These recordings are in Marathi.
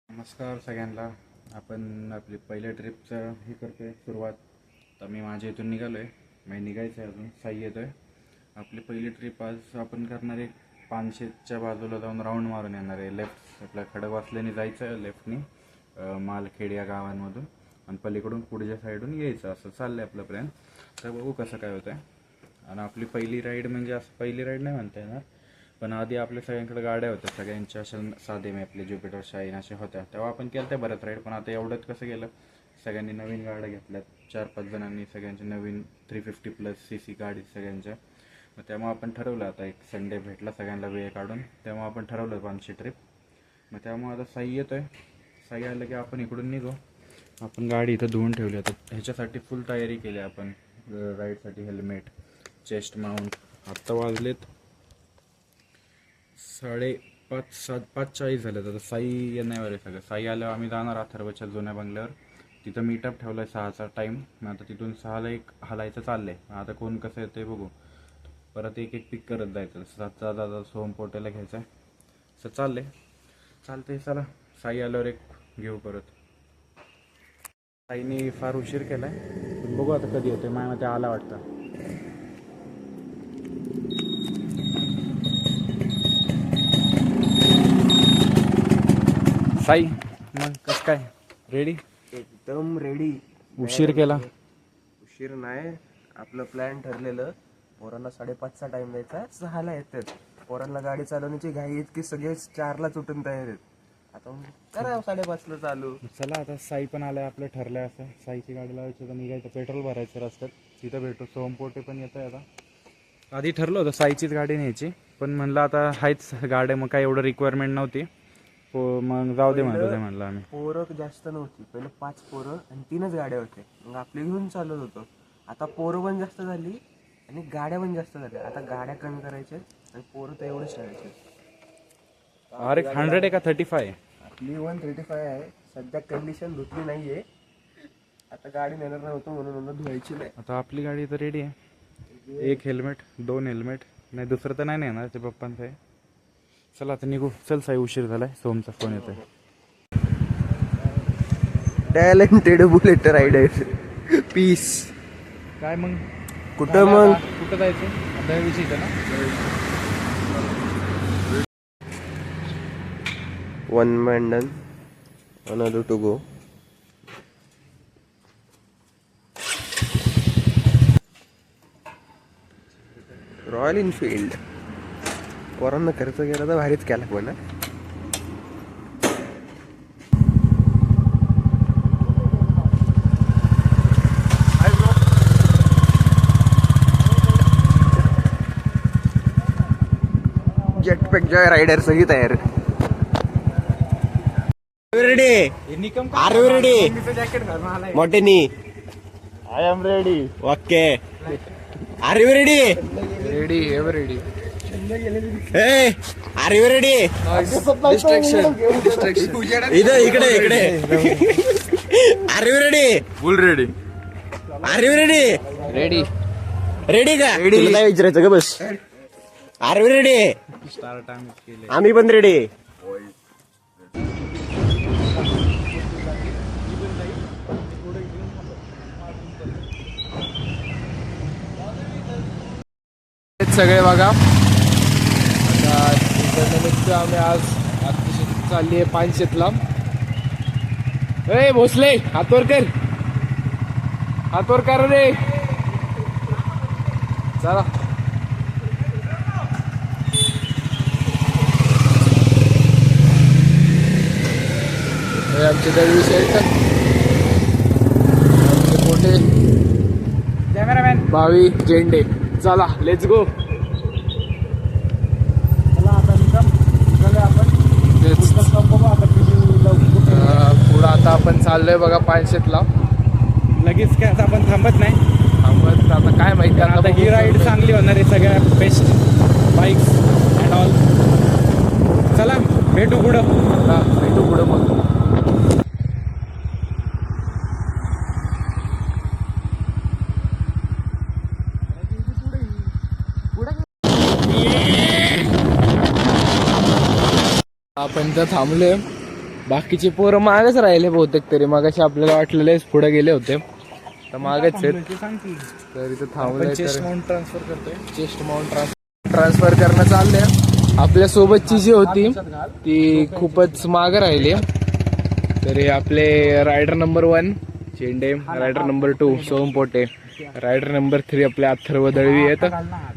नमस्कार सगळ्यांना. आपण आपली पहिल्या ट्रिपचं हे करतोय सुरुवात. तर मी माझ्या इथून निघालो आहे, म्हणजे निघायचं आहे, अजून साई येतो आहे. आपली पहिली ट्रिप आज आपण करणार आहे पानशेतच्या बाजूला जाऊन राऊंड मारून येणार आहे. लेफ्ट आपल्या खडकवासल्याने जायचं आहे, लेफ्टनी मालखेड या गावांमधून, आणि पलीकडून पुढच्या साईडून यायचं. असं चाललं आहे आपलं प्लॅन. तर बघू कसं काय होतं आहे. आणि आपली पहिली राईड म्हणजे असं पहिली राईड नाही म्हणता येणार, पण आधी आपल्या सगळ्यांकडे गाड्या होत्या, सगळ्यांच्या अशा साधे मी आपले ज्युपिटर शाईन अशा होत्या, तेव्हा आपण केलं त्या बऱ्याच राईड. पण आता एवढंच कसं गेलं, सगळ्यांनी नवीन गाड्या घेतल्यात, 4-5 जणांनी सगळ्यांच्या नवीन 350+ CC गाडी सगळ्यांच्या. मग त्यामुळे आपण ठरवलं, आता एक संडे भेटला सगळ्यांना वेळ काढून, तेव्हा आपण ठरवलं 500 ट्रिप. मग त्यामुळे आता साई येतो आहे. साई आलं की आपण इकडून निघू. आपण गाडी इथं धुवून ठेवली. आता ह्याच्यासाठी फुल तयारी केली आपण राईडसाठी. Helmet, chest mount. आत्ता वाजलेत 5:45 झालेत. आता साई येण्यावर आहे सगळं. साई आल्यावर आम्ही जाणार अथर्वच्या जुन्या बंगल्यावर. तिथं मीटअप ठेवला आहे 6चा टाईम. मग आता तिथून 6ला एक हलायचं चाललं आहे. आता कोण कसं येतं ते बघू. परत एक एक पिक करत जायचं. 7चा दादा सोमपोटेला घ्यायचा आहे. असं चाललंय. चालतंय, चला साई आल्यावर एक घेऊ परत. साईने फार उशीर केला आहे, बघू आता कधी येतोय. माझ्या मते आला वाटतं. साई मग कसं काय, रेडी? एकदम रेडी. उशीर केला? उशीर नाही, आपलं प्लॅन ठरलेलं. पोरांना 5:30चा टाइम द्यायचा, 6ला येतात. पोरांना गाडी चालवण्याची घाई इतकी, सगळे 4लाच उठून तयार आहेत. आता करा 5:30ला चालू. चला आता साई पण आलाय, आपलं ठरलंय असं. साईची गाडी लावायची तर निघायचं, पेट्रोल भरायचं रस्त्यात, तिथं भेटू. सोमपोटे पण येत आहे. आता आधी ठरलं होतं साईचीच गाडी न्यायची, पण म्हणलं आता हायच गाड्या, मग काय एवढं रिक्वायरमेंट नव्हती. हो मग जाऊ दे म्हणलं आम्ही. पोरं जास्त नव्हती, पहिले 5 पोरं आणि 3च गाड्या होत्या. मग आपली घेऊन चालत होतो. आता पोरं पण जास्त झाली आणि गाड्या पण जास्त झाल्या. आता गाड्या कमी करायच्या आणि पोरं तर एवढंच ठेवायचे. अरे 100 आहे का 35? आपली 135 आहे. सध्या कंडिशन धुतली नाहीये. आता गाडी नेणार नव्हतो म्हणून धुवायची नाही. आता आपली गाडी तर रेडी आहे. 1 हेल्मेट, 2 हेल्मेट, नाही दुसरं तर नाही नेणार, ते पप्पांचं आहे. चला आता निघू. चल साई, उशीर झालाय. सोमचा फोन येतोय. Talented bullet rider piece. काय मग कुठं मग कुठं जायचं आता विषय ना? 1 man done, another to go. Royal Enfield. पोरांना खर्च केला तर भारीच केला पण. जेटपॅक जॉय रायडर सगळी तयार. रेडी? Are you ready? मोठेनी I am ready. Okay, are you ready? Ready, ever ready. ए, आर यू रेडी? इकडे are you ready? Full ready. Are you ready? Ready. Ready का? तुला काय विचारायचं का? बस. Are you ready? स्टार्ट आम्ही केले. आम्ही पण रेडी. सगळे बघा. आता आम्ही आज चालली आहे पानशेतला. ए भोसले, हातवर कर रे. चला आमचे दळवी साईड, आमचे मोठे कॅमेरामॅन भावी झेंडे. चला लेट्स गो. पुढं आता आपण चाललोय बघा पानशेतला. लगेच काय आता आपण थांबत आता काय माहिती. आता ही राईड चांगली होणार आहे, सगळ्या बेस्ट बाईक्स अँड ऑल. चला भेटू पुढं मग. आपण तर थांबलोय. बाकीचे पोरं मागच राहिले बहुतेक तरी. मागाशी आपल्याला वाटलेले पुढे गेले होते तर मागच आहेत. तर इथं थांबलोय. चेस्ट माउंट ट्रान्सफर करतोय. चेस्ट माउंट ट्रान्सफर करणं चाललंय. आपल्या सोबतची जी होती ती खूपच मागं राहिली. तर हे आपले rider number 1 Chende, rider number 2 Soham Pote, rider number 3 आपले अथर्व दळवी आहेत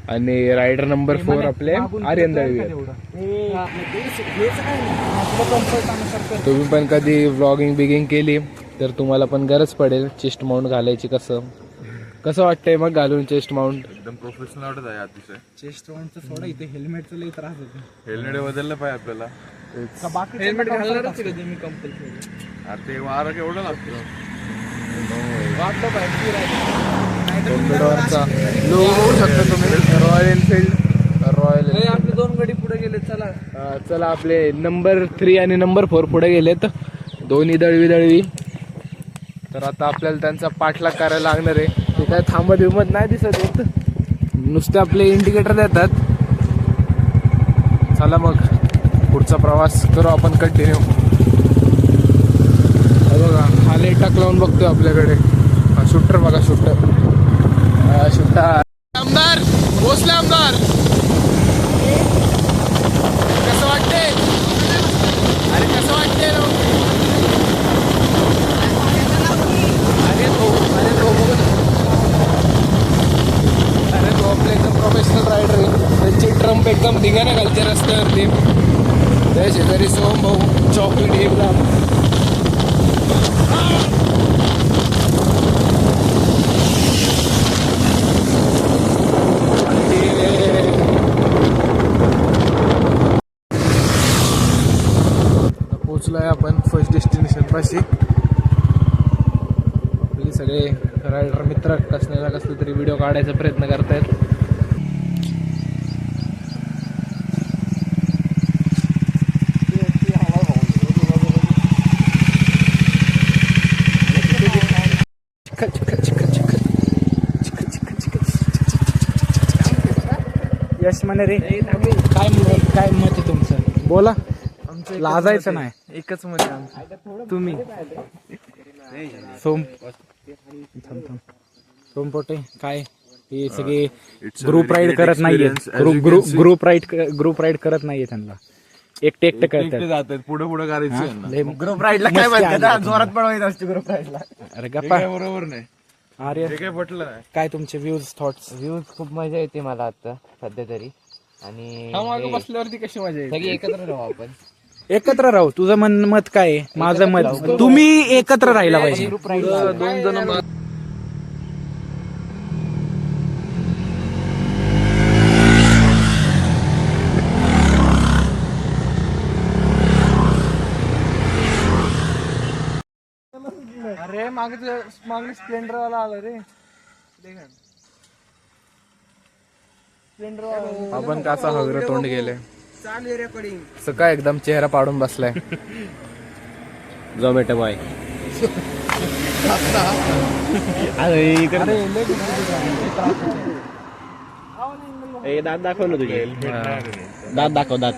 आणि रायडर नंबर 4 आपले आर्यन दळवी आहेत. तुम्ही पण कधी व्लॉगिंग बिगिंग केली तर तुम्हाला पण गरज पडेल चेस्ट माउंट घालायची. कसं वाटतंय मग घालून चेस्ट माउंट? एकदम प्रोफेशनल वाटत आहे अतिशय. चेस्ट माउंटचं सोडा, इथे हेल्मेटचं लई त्रास होतो. हेल्मेट बदललं पाहिजे आपल्याला. हेल्मेट घालणारच कधी मी कंपल्सरी. अरे ते वारं केवढं लागतं. कॉम्प्युटरचा लोगो बघू शकता तुम्ही. Royal Enfield. रॉयल आपले 2 गडी पुढे गेले. चला चला आपले नंबर 3 आणि नंबर 4 पुढे गेलेत. दोन्ही दळवी. तर आता आपल्याला त्यांचा पाठलाग करायला लागणार आहे. ते काय थांबत बिमत नाही दिसत येत, नुसते आपले इंडिकेटर देतात. चला मग पुढचा प्रवास करू आपण कंटिन्यू. बघा हा लेटाक लावून बघतोय आपल्याकडे. शूटर बघा, शूटर. आमदार भोसले आमदार, कसं वाटते? अरे कसं वाटते? अरे तो आपले एकदम प्रोफेशनल रायडर आहे. त्यांची ट्रम्प एकदम धिंगाणा घालते रस्त्यावरती. त्या शेजारी सोहम भाऊ चॉकलेट एकदम. पोचलोय आपण फर्स्ट डेस्टिनेशन पाशी. आपले सगळे रायडर मित्र कसले कसले तरी व्हिडिओ काढायचा प्रयत्न करतायत. यश म्हणे रे, काय मत आहे तुमचं? बोला. लाजायचं नाही. एकच मध्ये आमचं. तुम्ही सोमपोटे काय हे सगळे ग्रुप राईड करत नाहीये. ग्रुप राईड करत नाहीये. त्यांना एकटे करतात. जातात पुढे करायचं. ग्रुप राईडला काय म्हणतात? जोरात पळवायचं असते ग्रुप राईडला. अरे गप्पा. बरोबर नाही. अरे ते काय पटलं नाही. काय तुमचे व्ह्यूज थॉट्स? व्ह्यूज खूप मजा येते मला आता सध्या तरी. आणि मागे बसल्यावरती कशी मजा येते? सगळी एकत्र राहू आपण. एकत्र राहू. तुझं मत काय आहे? माझं मत, तुम्ही एकत्र राहिला पाहिजे. दोन जण अरे मागे स्प्लेंडर वाला आला रे. आपण कसा हगर तोंड गेले. सकाळ एकदम चेहरा पाडून बसलाय. झोमॅटो बॉय. दात दाखव ना तुझे. दात दाखव. दात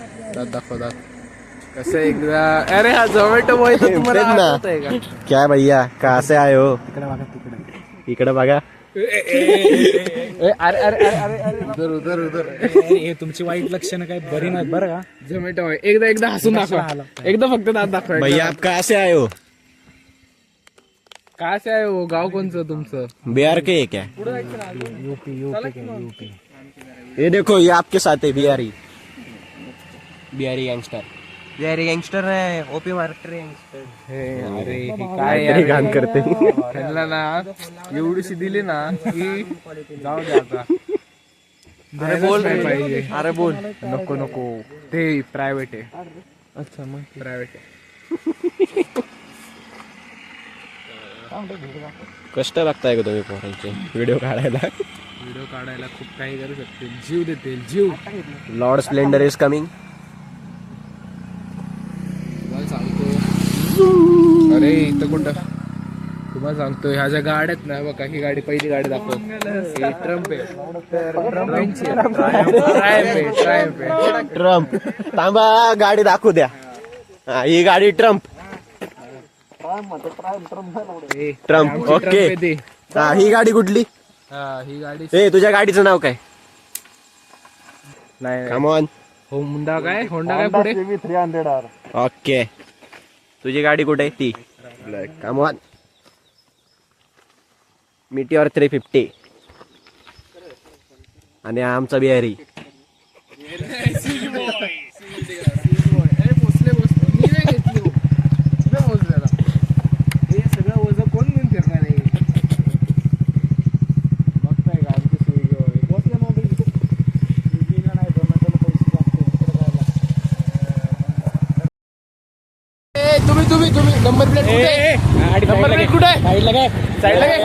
कसं एकदा. अरे हा झोमॅटो बॉय तर तुम्हाला आठवतंय का? क्या भैया कहाँ से आए हो? इकडे बघा. अरे अरे अरे अरे उधर हे तुमची वाईट लक्षणं काय बरी नाहीत बरं का. झोमॅटो बॉय एकदा हसून दाखवा. एकदा फक्त दात दाखवा. भैया आप कहाँ से आए हो? काय आहे हो? गाव कोणचं तुमचं? बिहार के है क्या? यूपी. ये देखो ये आपके साथ है बिहारी गैंगस्टर. बिहारी गँगस्टर आहे. OP marketer gangster. अरे हे काय काय घाण करते. त्यांना ना एवढीशी दिली ना की जाऊ दे आता. अरे बोल रे. पाहिजे. अरे बोल. नको ते प्रायव्हेट आहे. अच्छा मग प्रायव्हेट आहे. कष्ट लागताय का तुम्ही पोरांचे व्हिडिओ काढायला? व्हिडिओ काढायला खूप काही करू शकते. जीव देतील जीव. Lord Splendor is coming. तुम्हाला सांगतो. अरे इथं कुठं तुम्हाला सांगतो. ह्या ज्या गाड्या आहेत ना बघा. ही गाडी पहिली गाडी दाखव. ही ट्रम्प आहे. ट्रम्प थांबा गाडी दाखवू द्या. हा, ही गाडी ट्रम्प. Trump okay. हा, ही गाडी कुठली? ही गाडी ए तुझ्या गाडीचं नाव काय? नाही कम ऑन. होंडा काय पुढे ओके. तुझी गाडी कुठे आहे? ती कम ऑन. मिटिऑर 350. आणि हा आमचा बिहारी. हे सगळं वजन कोण घेऊन फिरणार आहे? बघताय का आमची सुविधा बसल्या मोबाईल नाही तुम्ही नंबर प्लेट कुठे? नंबर प्लेट कुठे? साईडला काय? साईडला काय?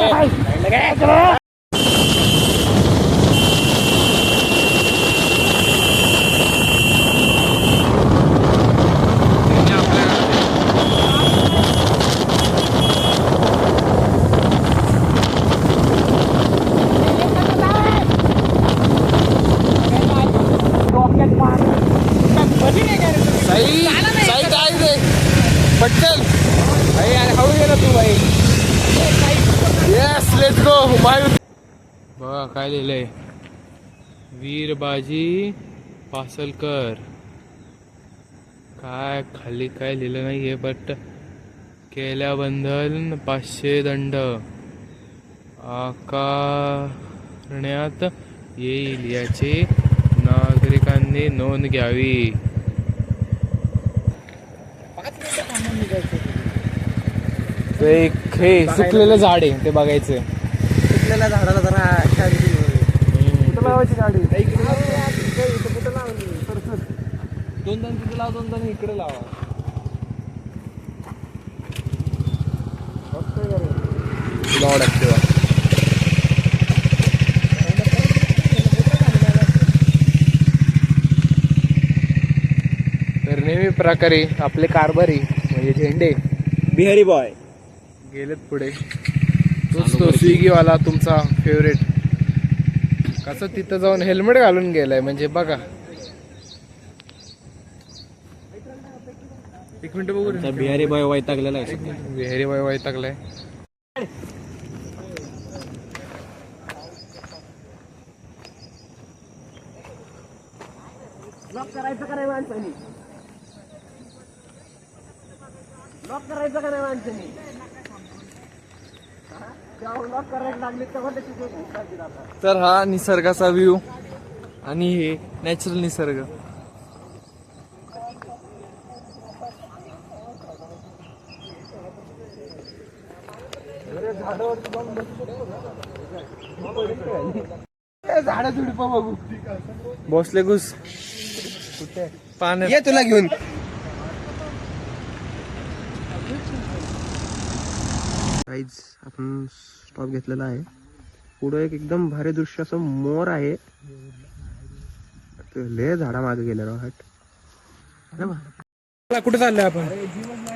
पटकन हळू गेला तू बाई. Yes let's go. बघा काय लिहिलंय, वीरबाजी पासलकर. काय खाली काय लिहिलं नाहीये, बट केल्याबद्दल 500 दंड आकारण्यात येईल याची नागरिकांनी नोंद घ्यावी. एक हे सुकलेलं झाड आहे ते बघायचं. सुकलेल्या झाडाला जरा कुठं लावायची गाडी? कुठं लावली? दोन जण तिथे लावा, दोन जण इकडे लावा. लॉर्ड ऍक्टिवा. तर नेहमी प्रकारे आपले कारभारी म्हणजे झेंडे बिहारी बॉय गेलेत पुढे. तोच तो स्विगीवाला तुमचा फेवरेट. कसं तिथं जाऊन हेल्मेट घालून गेलाय म्हणजे बघा. एक मिनिट बघू. बिहारी बॉय वैतागलेला आहे. बिहारी बाई वैतागलाय. लॉक करायचं का नाही माणसानी? लॉक करायचं का नाही माणसानी? लॉक करायला लागले तर हा निसर्गाचा व्ह्यू आणि हे नॅचरल निसर्ग. झाडा झुडपा बघू. भोसले घुस पाण्यात. ये तुला घेऊन. गाईज आपण स्टॉप घेतलेला आहे. पुढे एक एकदम भारी दृश्य असं मोर आहे. लय झाडा मागे गेले राव. कुठे चाललोय आपण?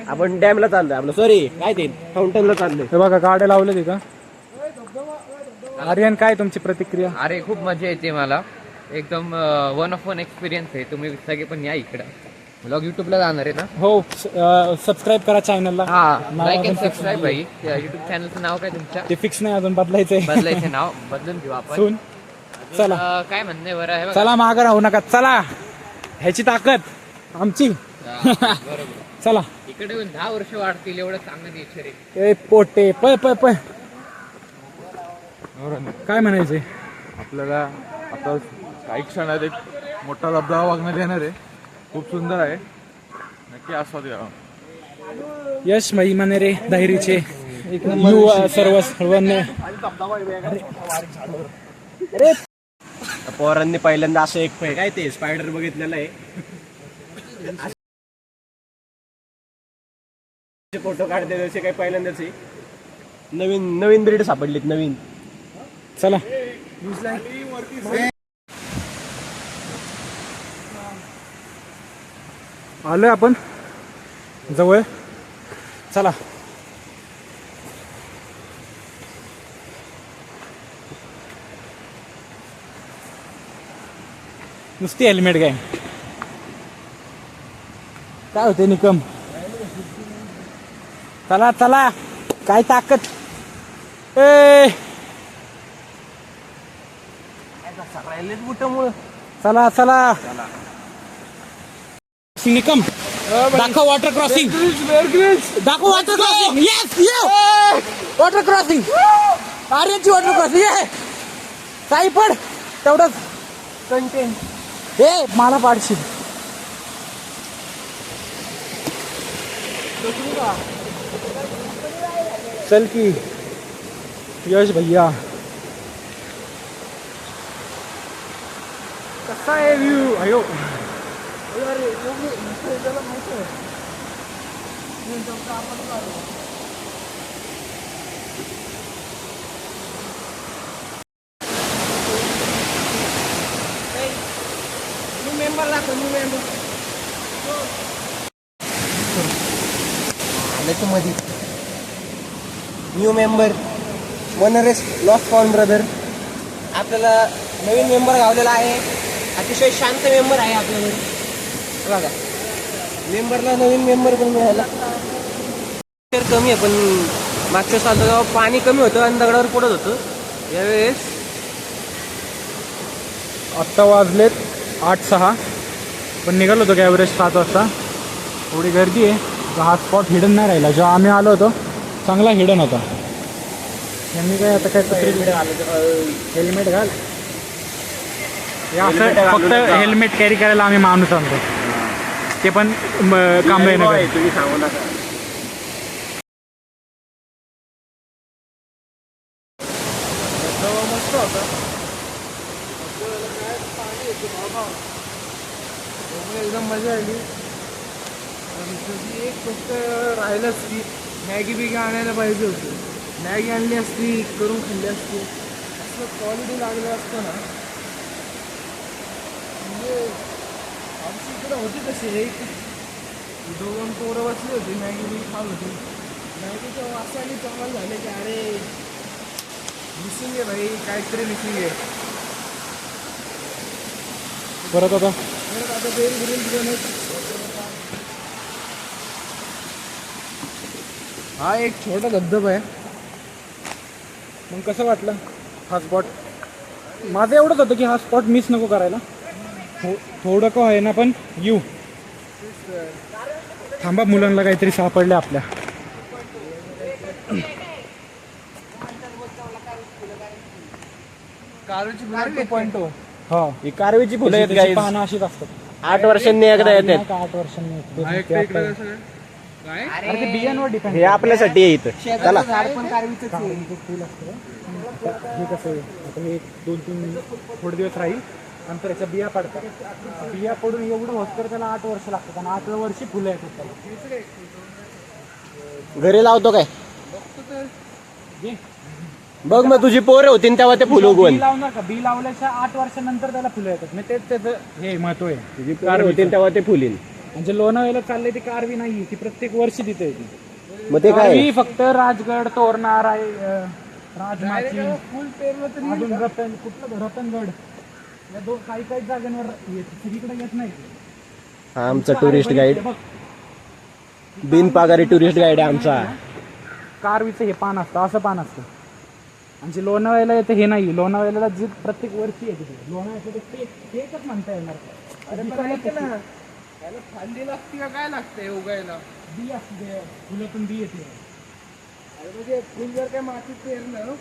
आपण डॅमला चाललोय. आपलं सॉरी काय ते फाउंटनला चाललोय. हे बघा गाड्या लावल्या का? आर्यन काय तुमची प्रतिक्रिया? अरे खूप मजा येते मला. एकदम वन ऑफ वन एक्सपिरियन्स आहे. तुम्ही सगळे पण या इकडं. ब्लॉग युट्यूबला जाणार आहे ना? हो. सबस्क्राईब करा चॅनलला. हा, लाईक अँड सबस्क्राईब भाई. युट्यूब चॅनलचं नाव काय तुमच्या? ते फिक्स नाही अजून, बदलायचंय. बदलायचं नाव बदलून घेऊ आपण. सुन चला. काय म्हणणे बरं आहे बघा. चला मागं राहू नका. चला, ह्याची ताकद आमची. बरोबर. चला. इकडे येऊन 10 वर्ष वाढतील एवढं चांगलं नेचर आहे. ए पोटे पय पय पय. काय म्हणायचंय? आपल्याला आता काही क्षणात एक मोठा धबधबा बघण्यात येणार आहे. खूप सुंदर आहे. नक्की आस्वाद घ्यावा. यश मई मने रे दाहिरीचे युवा सर्वांनी. पोरांनी पहिल्यांदा असं एक काय ते स्पायडर बघितलेलं आहे. फोटो काढते जसे काही पहिल्यांदाच आहे. नवीन नवीन ब्रीड सापडलीत नवीन. चला. आलोय आपण जवळ. चला. नुसती हेल्मेट काय होते निकम. चला चला काय ताकद ए राहिलेत बुटामुळं. चला चला निकम दाखव वॉटर क्रॉसिंग दाखव water crossing yes water crossing आर्यनची वॉटर क्रॉसिंग ये काही पण तेवढंच कंटेंट हे मला पाडशील चल की यश भैया कसा आहे व्ह्यू अयो मध्ये न्यू मेंबर वनरेस लॉस्ट फाउंड ब्रदर आपल्याला नवीन मेंबर गावलेला आहे. अतिशय शांत मेंबर आहे आपल्याकडे बघा. मेंबरला नवीन मेंबर पण मिळाला. कमी आहे पण मागच्या साल जेव्हा पाणी कमी होतं आणि दगडावर पडत होतं. यावेळेस आत्ता वाजलेत 8:06 पण निघालो होतो की ॲव्हरेज 7 वाजता. थोडी गर्दी आहे. हा स्पॉट हिडन नाही राहिला. जेव्हा आम्ही आलो होतो चांगला हिडन होता. यांनी काय आता काय हेल्मेट घाल हे असं फक्त हेल्मेट कॅरी करायला आम्ही माणूस आणतो ते पण कांबळे नगर. तुम्ही सांगू नका. मस्त होता एकदम मजा आली. एक फक्त राहिलंच की मॅगी बिगी आणायला पाहिजे होती. मॅगी आणली असती करून खाल्ली असती. असं क्वालिटी लागलं असतं ना. म्हणजे आमची इकडे होती तशी एक 2 पोरं बसली होती मॅगी बिगी खात होती. मॅगीच्या वासाने चांगलं झाले की अरे मिसिंग आहे भाई काहीतरी मिसिंग आहे. परत आता बेल ग्रिल हा एक छोटा धबधबा आहे. मग कसं वाटलं हा स्पॉट? माझं एवढंच होतं की हा स्पॉट मिस नको करायला. थोडं का आहे ना पण येऊ. थांबा मुलांना काहीतरी सापडले आपल्या. कारवीची फुलं 2.0 हा ही कारवीची फुलं आहेत guys. पानं अशीच असतात. 8 वर्षांनी एकदा येतात. 8 वर्षांनी येतात. अरे ते बियांवर डिपेंड. हे आपल्यासाठी आहे इथं. चला झाड पण कारवीचंच आहे. फुल असतं हे कसं आहे आता हे 2-3 थोडे दिवस राहील नंतर याच्या बिया पडतात. बिया पडून एवढं होत तर त्याला 8 वर्ष लागतात आणि 8व्या वर्षी फुलं येतात त्याला. घरी लावतो काय जे बघ मग तुझी पोरं होती तेव्हा ते फुलं उगवून बी लावणार का? बी लावल्याच्या 8 वर्षानंतर त्याला फुलं येतात. मग तेच त्याचं हे महत्व आहे. तुझी पोरं होती तेव्हा ते फुलीन. म्हणजे लोणावळ्याला चाललंय ती कारवी नाही ती प्रत्येक वर्षी तिथे येते. मग ते काय कारवी फक्त राजगड तोरणा राजमाची अजून रतन कुठलं रतनगड या काही काही जागांवर येते. सगळीकडे येत नाही. हा आमचा टुरिस्ट गाईड बिनपागारी टुरिस्ट गाईड आहे आमचा. कारवीचं हे पान असतं असं पान असतं. आणि जे लोणावळ्याला येतं हे नाही. लोणावळ्याला जे प्रत्येक वर्षी येते लोणावळ्याचं ते एकच म्हणता येणार. अरे त्याला फांदी लागते का काय लागतंय उगायला? बी असते फुलातून बी येते. अरे म्हणजे फुल जर काय मातीत पेरलं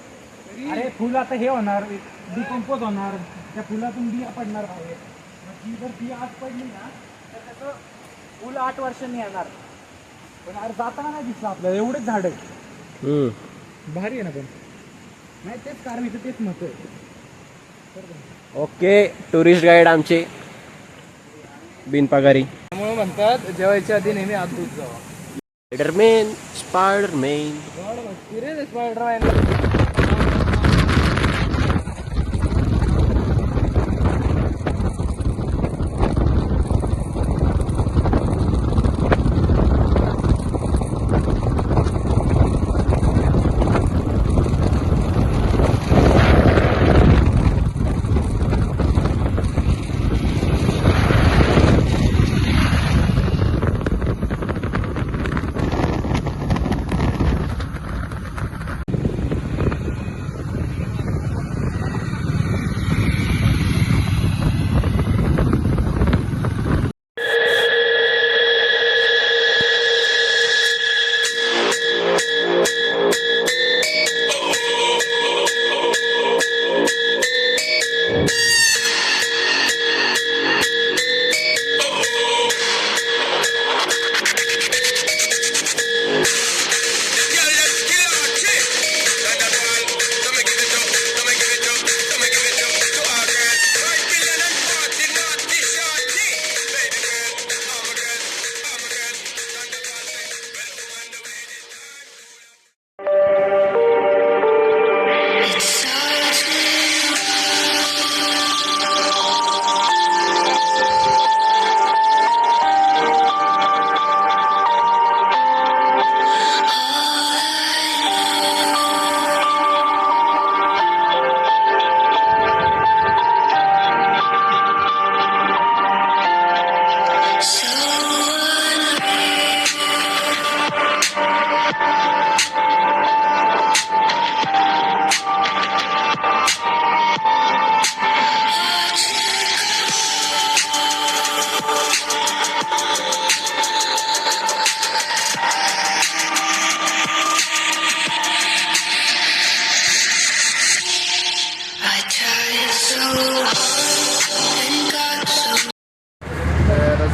अरे फुल आता हे होणार डिकम्पोज होणार. त्या फुलातून बिया पडणार आहे. ती जर बिया आज पडली ना तर त्याचं फुल 8 वर्षांनी येणार. पण अरे जाताना नाही दिसलं आपल्याला एवढेच झाड आहे. भारी आहे ना पण नाही तेच कारवीचं तेच महत्व आहे. ओके टुरिस्ट गाईड आमचे बिनपागारी. त्यामुळे म्हणतात जेवायच्या आधी नेहमी हात धुत जावा. स्पायडरमॅन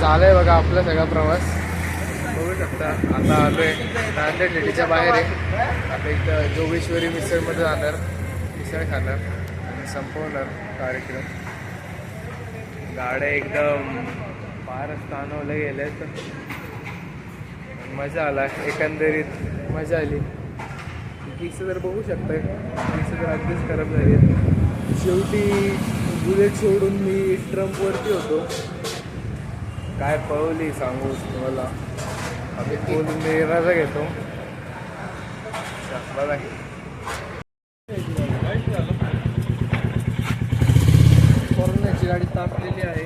झालंय बघा आपला सगळा प्रवास. बघू शकता आता आलोय नांदेड सिटीच्या बाहेर आहे. आता इथं जोगेश्वरी मिसळमध्ये जाणार, मिसळ खाणार आणि संपवणार कार्यक्रम. गाड्या एकदम फारच ताणवल्या गेल्या तर मजा आला. एकंदरीत मजा आली. किक्स तर बघू शकताय, किक्स तर अगदीच खराब झाली. शेवटी बुलेट सोडून मी ट्रम्पवरती होतो. काय पळवली सांगू तुम्हाला. आम्ही बोलून निर्णय घेतो. बघा कोरोनाची गाडी तापलेली आहे.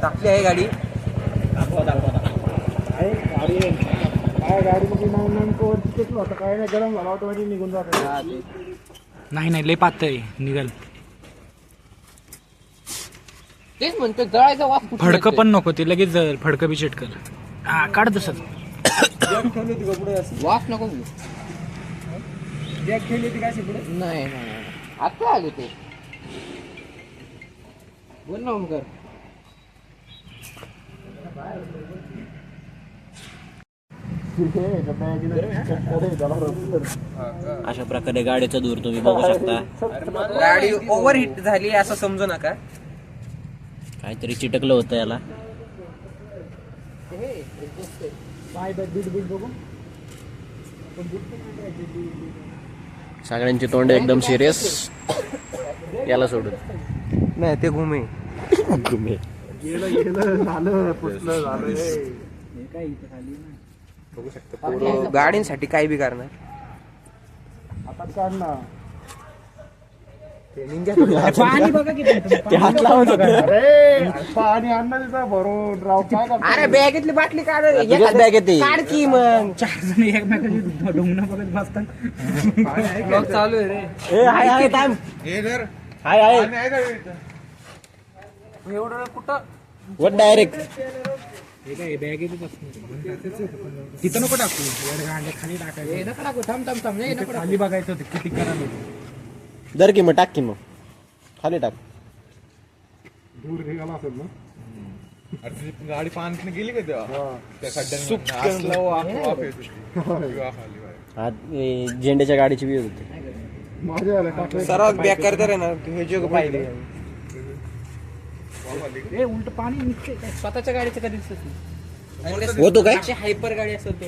टाकली आहे गाडी. नाही नाही लय पातळ निघल. तेच म्हणतो जळायचा वाफ कुठे फडकं येतोय? पण नको ते लगेच जळ. फडकं बी चिटकल. हा काढ तसंच. वाफ नको घेऊ. नाही नाही आता आले ते. बोल ना ओमकर. अशा प्रकारे गाडीचा धूर तुम्ही बघू शकता. गाडी ओव्हरहीट झाली असं समजू नका. काहीतरी चिटकलं होतं याला. सगळ्यांची तोंड एकदम सिरियस. याला सोडून नाही ते घुमे. गाडींसाठी काय बी करणार. पाणी बघा किती. हात लावत होते. अरे बॅगेतली बाटली काढ. बॅग येते. काढ की मग. 4 जण एकमेकांची ढुंगणं बघत बसतात. ब्लॉग चालू आहे रे. हाय थांब. हाय हाय एवढं कुठं वर डायरेक्ट. हे काय बॅगेतच असणार. तिथं नको टाकू. गांडे खाली टाकायचं. नका टाकू. थांब थांब थांब. इथं खाली बघायचं होतं किती करायला होतं. दर की मग टाक की मग खाली टाक. गाडी पाण्यात गेली का तेव्हा त्या खड्ड्यात झेंड्याच्या गाडीची बी होती. सर्वात बेकार तर आहे ना हे जग पाहिले. ए उलट पाणी निघते. स्वतःच्या गाडीचं कधी दिसत नाही. होतो काय. हायपर गाडी असत ते.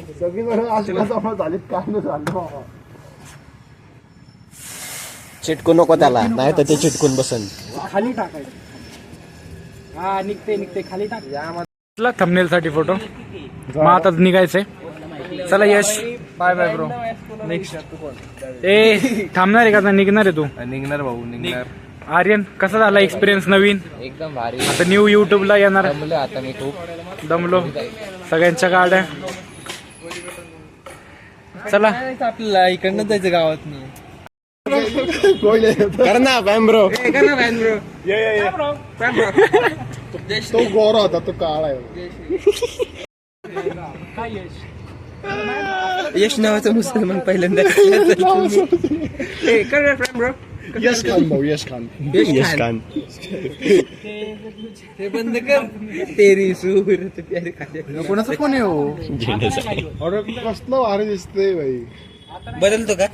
चिटकू नको त्याला, नाही तर ते चिटकून बसन. खाली टाकायचं. हा निघते निघते खाली टाक. थंबनेल साठी फोटो. मग आता निघायचंय. चला Yash. Bye bye bro. Next ए थांबणार आहे का निघणार आहे तू. निघणार भाऊ निघणार. आर्यन कसा झाला एक्सपिरियन्स नवीन. एकदम भारी. आता न्यू युट्यूबला येणार. जमलं आता मी खूप. दमलो सगळ्यांच्या गाड्या. चला आपल्याला इकडनं जायचं गावात नाही. कर ना बॅम ब्रो. तो गोरा होता तो काळा आहे. यश नावाचा मुसलमान पहिल्यांदा. यश खान भाऊ यश खान. यश खान. हे बंद कर. तेरी सूरत प्यारी खाली. कोणाचा फोन आहे हो. झेंड्याचा. अरे कसलं भारी दिसतंय भाई. बदलतो का.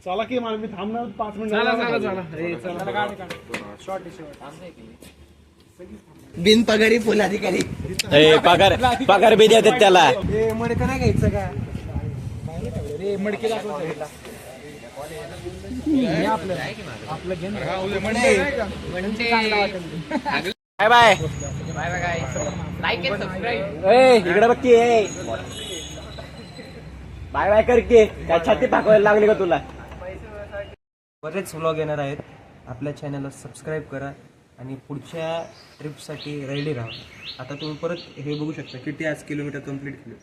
चला की मला मी थांबणार 5 मिनिट. बिनपगारी पोलाधिकारी. पगार बी देतात त्याला. मडकं नाही घ्यायचं का. रे मडकी दाखव. आपलं घे ना. Bye bye. Bye bye guys. Like and subscribe. इकडे बघ की. बाय बाय कर की. काय छाती पाकवायला लागली का तुला. बरेच व्लॉग येणार आहेत. आपल्या चॅनलला सबस्क्राईब करा आणि पुढच्या ट्रिपसाठी रेडी राहा. आता तुम्ही परत हे बघू शकता किती आज किलोमीटर कंप्लीट केलं.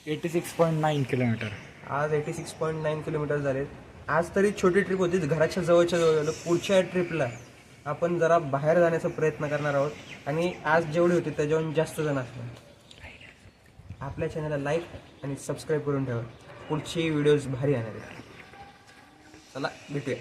86.9 किलोमीटर. आज 86.9 किलोमीटर झालेत. आज तरी छोटी ट्रिप होती, घराच्या जवळच्या जवळ झालं. पुढच्या ट्रिपला आपण जरा बाहेर जाण्याचा प्रयत्न करणार आहोत आणि आज जेवढे होते त्याच्याहून जास्त जण असणार. आपल्या चॅनलला लाईक आणि सबस्क्राईब करून ठेवा. पुढचे व्हिडिओज भारी येणार आहेत. चला भेटूया.